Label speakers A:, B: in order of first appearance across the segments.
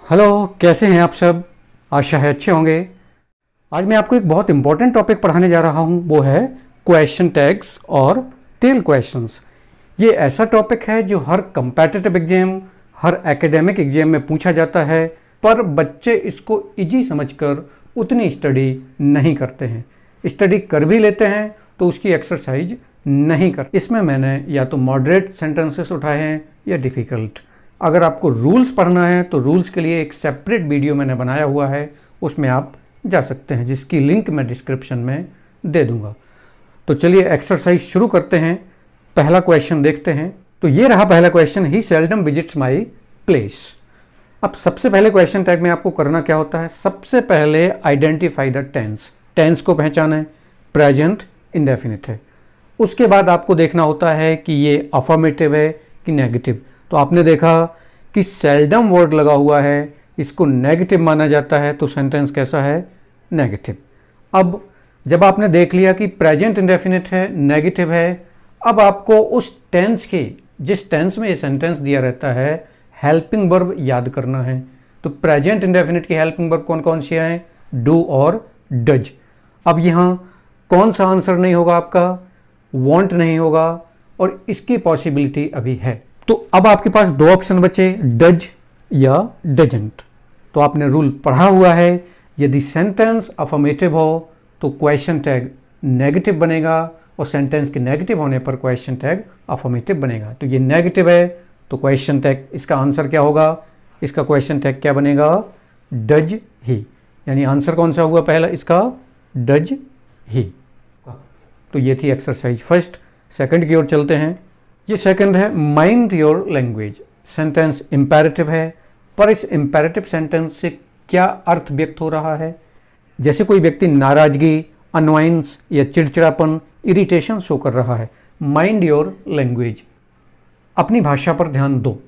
A: Hello, कैसे हैं आप सब। आशा है अच्छे होंगे। आज मैं आपको एक बहुत इंपॉर्टेंट टॉपिक पढ़ाने जा रहा हूं, वो है क्वेश्चन टैग्स और टेल क्वेश्चंस। ये ऐसा टॉपिक है जो हर कंपेटिटिव एग्जाम, हर एकेडमिक एग्जाम में पूछा जाता है, पर बच्चे इसको इजी समझकर उतनी स्टडी नहीं करते हैं। स्टडी कर भी लेते हैं तो उसकी एक्सरसाइज नहीं करते। इसमें मैंने या तो मॉडरेट सेंटेंसेस उठाए हैं या डिफ़िकल्ट। अगर आपको रूल्स पढ़ना है तो रूल्स के लिए एक सेपरेट वीडियो मैंने बनाया हुआ है, उसमें आप जा सकते हैं, जिसकी लिंक मैं डिस्क्रिप्शन में दे दूंगा। तो चलिए एक्सरसाइज शुरू करते हैं। पहला क्वेश्चन देखते हैं। तो ये रहा पहला question, he seldom visits my place. अब सबसे पहले क्वेश्चन टैग में आपको करना क्या होता है, सबसे पहले आइडेंटिफाई द टेंस। टेंस को पहचाना है, प्रेजेंट इंडेफिनिट है। उसके बाद आपको देखना होता है कि ये अफर्मेटिव है कि नेगेटिव। तो आपने देखा कि सेल्डम वर्ड लगा हुआ है, इसको नेगेटिव माना जाता है, तो सेंटेंस कैसा है, नेगेटिव। अब जब आपने देख लिया कि प्रेजेंट इंडेफिनिट है, नेगेटिव है, अब आपको उस टेंस के, जिस टेंस में ये सेंटेंस दिया रहता है, हेल्पिंग वर्ब याद करना है। तो प्रेजेंट इंडेफिनिट की हेल्पिंग वर्ब कौन कौन सी हैं, डू और डज। अब यहाँ कौन सा आंसर नहीं होगा आपका, वॉन्ट नहीं होगा, और इसकी पॉसिबिलिटी अभी है। तो अब आपके पास दो ऑप्शन बचे, डज या डजंट। तो आपने रूल पढ़ा हुआ है, यदि सेंटेंस अफर्मेटिव हो तो क्वेश्चन टैग नेगेटिव बनेगा, और सेंटेंस के नेगेटिव होने पर क्वेश्चन टैग अफर्मेटिव बनेगा। तो ये नेगेटिव है तो क्वेश्चन टैग, इसका आंसर क्या होगा, इसका क्वेश्चन टैग क्या बनेगा, डज ही। यानी आंसर कौन सा हुआ पहला इसका, डज ही। तो ये थी एक्सरसाइज फर्स्ट। सेकंड की ओर चलते हैं। ये सेकंड है, mind your language. Sentence imperative है, पर इस इंपेरेटिव सेंटेंस से क्या अर्थ व्यक्त हो रहा है। जैसे कोई व्यक्ति नाराजगी, अनवाइंस या चिड़चिड़ापन, इरिटेशन शो कर रहा है। माइंड योर लैंग्वेज, अपनी भाषा पर ध्यान दो।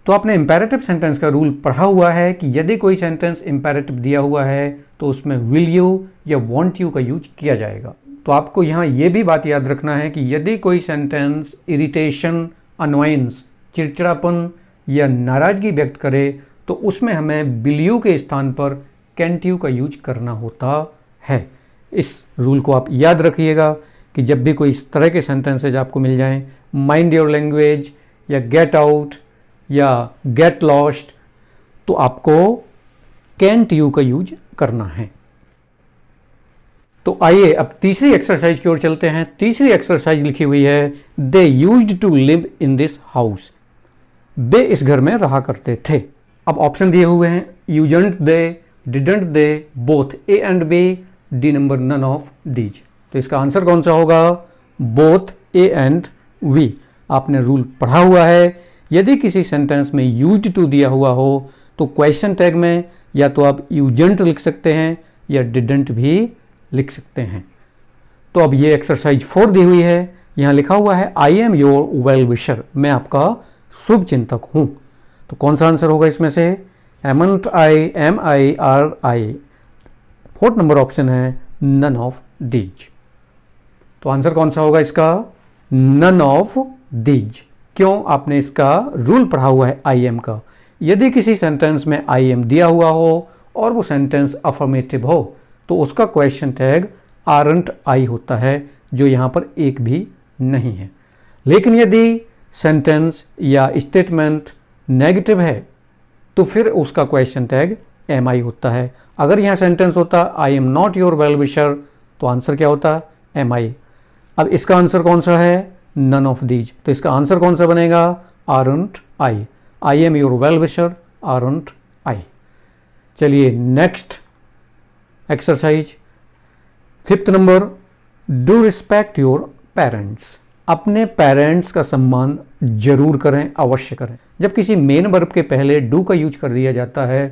A: तो आपने इंपेरेटिव सेंटेंस का रूल पढ़ा हुआ है कि यदि कोई सेंटेंस इंपेरेटिव दिया हुआ है तो उसमें विल यू या वॉन्ट यू का यूज किया जाएगा। तो आपको यहाँ ये भी बात याद रखना है कि यदि कोई सेंटेंस इरिटेशन, अनवाइंस, चिड़चिड़ापन या नाराजगी व्यक्त करे तो उसमें हमें विल यू के स्थान पर कैंट यू का यूज करना होता है। इस रूल को आप याद रखिएगा कि जब भी कोई इस तरह के सेंटेंसेज आपको मिल जाएं, माइंड योर लैंग्वेज या गेट आउट या गेट लॉस्ट, तो आपको कैंट यू का यूज करना है। तो आइए अब तीसरी एक्सरसाइज की ओर चलते हैं। तीसरी एक्सरसाइज लिखी हुई है, they used to live in this house. वे इस घर में रहा करते थे। अब ऑप्शन दिए हुए हैं, usedn't they, didn't they, both A and B, D number none of these. तो इसका आंसर कौन सा होगा, बोथ ए एंड वी। आपने रूल पढ़ा हुआ है, यदि किसी सेंटेंस में यूज्ड टू दिया हुआ हो तो क्वेश्चन टैग में या तो आप यूजंट लिख सकते हैं या डिडंट भी लिख सकते हैं। तो अब ये एक्सरसाइज 4 दी हुई है, यहाँ लिखा हुआ है, आई एम योर वेल विशर। मैं आपका शुभ चिंतक हूँ। तो कौन सा आंसर होगा इसमें से, amn't I, am I, are I. Fourth number option है नन ऑफ दीज। तो आंसर कौन सा होगा इसका, नन ऑफ दीज। क्यों, आपने इसका रूल पढ़ा हुआ है आई एम का। यदि किसी सेंटेंस में आई एम दिया हुआ हो और वो सेंटेंस अफर्मेटिव हो तो उसका क्वेश्चन टैग आरंट आई होता है, जो यहाँ पर एक भी नहीं है। लेकिन यदि सेंटेंस या स्टेटमेंट नेगेटिव है तो फिर उसका क्वेश्चन टैग एम आई होता है। अगर यहाँ सेंटेंस होता I am not your well विशर तो आंसर क्या होता, एम आई। अब इसका आंसर कौन सा है, नन ऑफ दीज। तो इसका आंसर कौन सा बनेगा, aren't I. I am your well wisher, aren't I. चलिए next exercise, fifth number, do respect your parents. अपने पेरेंट्स का सम्मान जरूर करें, अवश्य करें। जब किसी मेन वर्ब के पहले डू का यूज कर दिया जाता है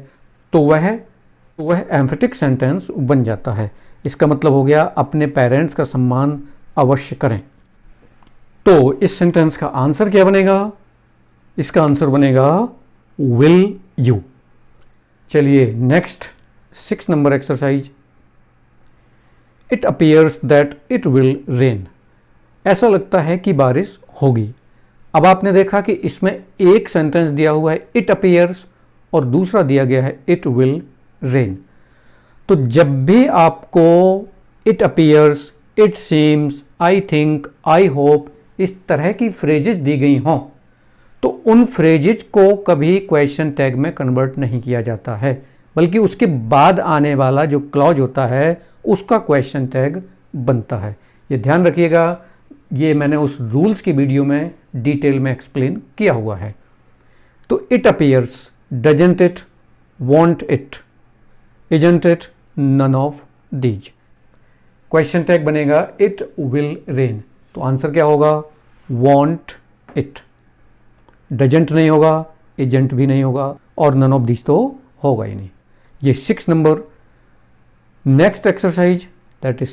A: तो वह एम्फेटिक सेंटेंस बन जाता है। इसका मतलब हो गया अपने पेरेंट्स का सम्मान अवश्य करें। तो इस सेंटेंस का आंसर क्या बनेगा, इसका आंसर बनेगा विल यू। चलिए next 6 number exercise, it appears that it will rain. ऐसा लगता है कि बारिश होगी। अब आपने देखा कि इसमें एक सेंटेंस दिया हुआ है इट अपीयर्स और दूसरा दिया गया है इट विल रेन। तो जब भी आपको it appears, it seems, I think, I hope इस तरह की फ्रेजेस दी गई हों तो उन फ्रेजेस को कभी क्वेश्चन टैग में कन्वर्ट नहीं किया जाता है, बल्कि उसके बाद आने वाला जो क्लॉज होता है उसका क्वेश्चन टैग बनता है। ये ध्यान रखिएगा, ये मैंने उस रूल्स की वीडियो में डिटेल में एक्सप्लेन किया हुआ है। तो it appears, doesn't it, won't it, isn't it, none of these. Question tag बनेगा इट विल रेन, तो आंसर क्या होगा? Want it. डजंट नहीं होगा, इजंट भी नहीं होगा और नन ऑफ दीज तो होगा ही नहीं। ये 6 नंबर। Next exercise that is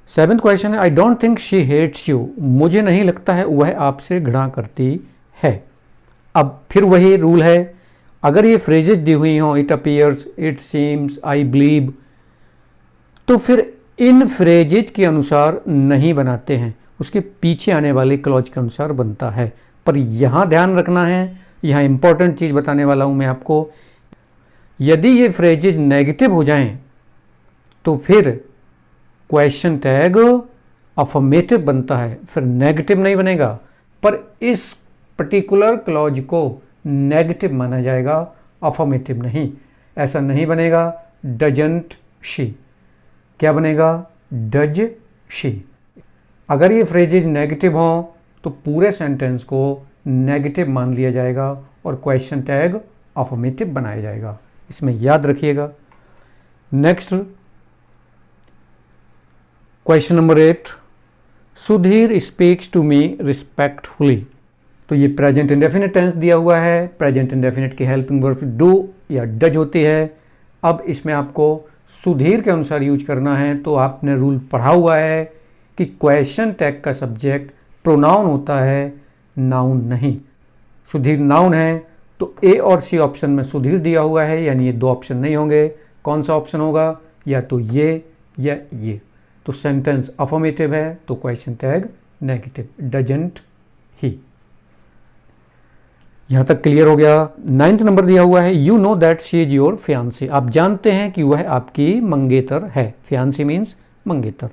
A: 7th question है, I don't think she hates you, मुझे नहीं लगता है वह आपसे घृणा करती है। अब फिर वही रूल है, अगर ये फ्रेजेस दी हुई हों it appears, it seems, I believe, तो फिर इन फ्रेजेज के अनुसार नहीं बनाते हैं, उसके पीछे आने वाले क्लॉज के अनुसार बनता है। पर यहाँ ध्यान रखना है, यहाँ इंपॉर्टेंट चीज़ बताने वाला हूँ मैं आपको, यदि ये फ्रेजेज नेगेटिव हो जाएं तो फिर क्वेश्चन टैग अफर्मेटिव बनता है, फिर नेगेटिव नहीं बनेगा। पर इस पर्टिकुलर क्लॉज को नेगेटिव माना जाएगा, अफर्मेटिव नहीं। ऐसा नहीं बनेगा डजंट शी, क्या बनेगा? Does she. अगर ये फ्रेजेज नेगेटिव हों तो पूरे सेंटेंस को नेगेटिव मान लिया जाएगा और क्वेश्चन टैग अफर्मेटिव बनाया जाएगा, इसमें याद रखिएगा। Next question number 8, Sudhir speaks to me respectfully. तो ये प्रेजेंट इंडेफिनिट टेंस दिया हुआ है, प्रेजेंट इंडेफिनिट की हेल्पिंग वर्ब डू या डज होती है। अब इसमें आपको सुधीर के अनुसार यूज करना है, तो आपने रूल पढ़ा हुआ है कि क्वेश्चन टैग का सब्जेक्ट प्रोनाउन होता है, नाउन नहीं। सुधीर नाउन है तो ए और सी ऑप्शन में सुधीर दिया हुआ है, यानी ये 2 ऑप्शन नहीं होंगे। कौन सा ऑप्शन होगा? या तो ये या ये। तो सेंटेंस अफर्मेटिव है तो क्वेश्चन टैग नेगेटिव, डजंट ही। यहां तक क्लियर हो गया। 9th नंबर दिया हुआ है, you know that she is your fiancée, आप जानते हैं कि वह आपकी मंगेतर है। फियांसी मीन्स मंगेतर।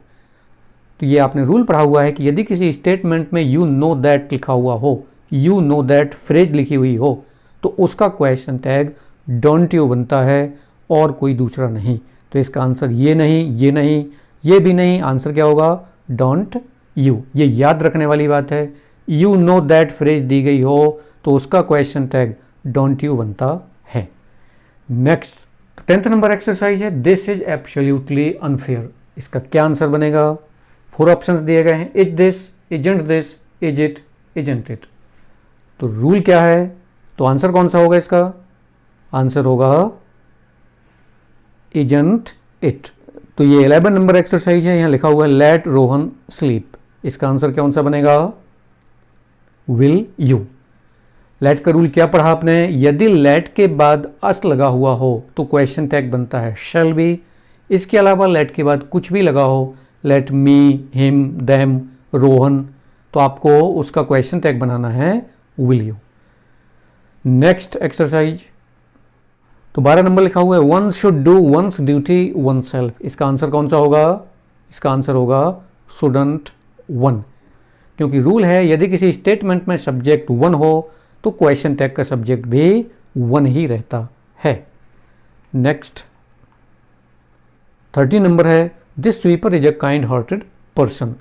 A: तो ये आपने रूल पढ़ा हुआ है कि यदि किसी स्टेटमेंट में यू नो दैट लिखा हुआ हो, यू नो दैट फ्रेज लिखी हुई हो, तो उसका क्वेश्चन टैग डोंट यू बनता है और कोई दूसरा नहीं। तो इसका आंसर ये नहीं, ये नहीं, ये भी नहीं, आंसर क्या होगा? Don't you. ये याद रखने वाली बात है, यू नो दैट फ्रेज दी गई हो तो उसका क्वेश्चन टैग डोंट यू बनता है। नेक्स्ट 10th नंबर एक्सरसाइज है, दिस इज एब्सोल्युटली अनफेयर, इसका क्या आंसर बनेगा? 4 ऑप्शंस दिए गए हैं, is this, isn't this, is it, isn't it. तो रूल क्या है? तो आंसर कौन सा होगा इसका? आंसर होगा इजंट इट। तो ये 11 नंबर एक्सरसाइज है, यहां लिखा हुआ है लेट रोहन स्लीप, इसका आंसर कौन सा बनेगा? Will you. लेट का रूल क्या पढ़ा आपने? यदि लेट के बाद अस लगा हुआ हो तो क्वेश्चन टैग बनता है शैल बी। इसके अलावा लेट के बाद कुछ भी लगा हो, let me, him, them, Rohan, तो आपको उसका क्वेश्चन टैग बनाना है विल यू। नेक्स्ट एक्सरसाइज, तो 12 नंबर लिखा हुआ है one should do once duty one self, इसका आंसर कौन सा होगा? इसका आंसर होगा शुडंट वन, क्योंकि रूल है यदि किसी स्टेटमेंट में सब्जेक्ट वन हो तो क्वेश्चन टैग का सब्जेक्ट भी वन ही रहता है। नेक्स्ट 30 नंबर है, this sweeper is a kind hearted person,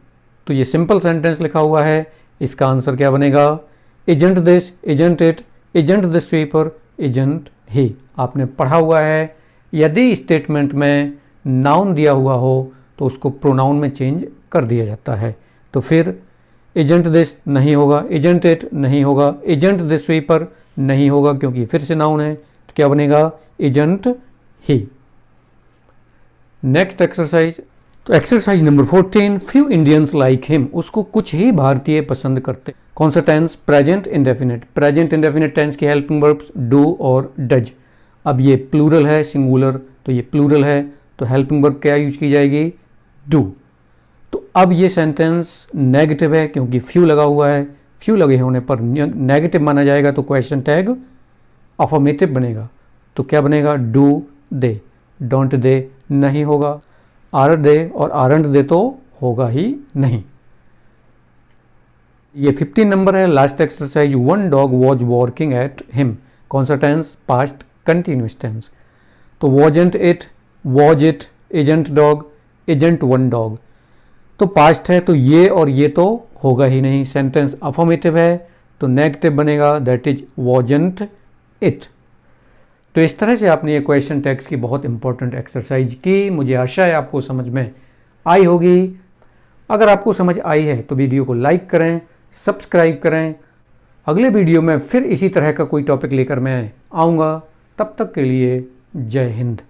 A: तो ये सिंपल सेंटेंस लिखा हुआ है, इसका आंसर क्या बनेगा? Isn't this, isn't it, isn't this sweeper, isn't he. आपने पढ़ा हुआ है यदि स्टेटमेंट में नाउन दिया हुआ हो तो उसको प्रोनाउन में चेंज कर दिया जाता है। तो फिर इजंट दिस नहीं होगा, इजंट इट नहीं होगा, इजंट दिस स्वीपर नहीं होगा क्योंकि फिर से नाउन है, तो क्या बनेगा? Isn't he. नेक्स्ट एक्सरसाइज, तो exercise number 14, few Indians like him, उसको कुछ ही भारतीय पसंद करते। कौन सा tense? Present indefinite. Present indefinite tense की हेल्पिंग वर्ब्स डू और डज। अब ये प्लूरल है, सिंगुलर, तो ये प्लूरल है तो हेल्पिंग वर्ब क्या यूज की जाएगी? डू। तो अब ये सेंटेंस नेगेटिव है क्योंकि फ्यू लगा हुआ है, फ्यू लगे होने पर नेगेटिव माना जाएगा, तो क्वेश्चन टैग अफर्मेटिव बनेगा तो क्या बनेगा, डू दे, डोंट दे नहीं होगा, आर दे और आरंट दे तो होगा ही नहीं। ये 15 नंबर है, last exercise. One dog was walking at him, कौन सा टेंस, पास्ट कंटिन्यूस टेंस। तो wasn't it, was it, isn't dog, isn't one dog. तो पास्ट है तो ये और ये तो होगा ही नहीं। सेंटेंस अफर्मेटिव है तो नेगेटिव बनेगा, दैट इज वॉजेंट इट। तो इस तरह से आपने ये क्वेश्चन टैग्स की बहुत इंपॉर्टेंट एक्सरसाइज की। मुझे आशा है आपको समझ में आई होगी। अगर आपको समझ आई है तो वीडियो को लाइक करें, सब्सक्राइब करें। अगले वीडियो में फिर इसी तरह का कोई टॉपिक लेकर मैं आऊँगा। तब तक के लिए जय हिंद।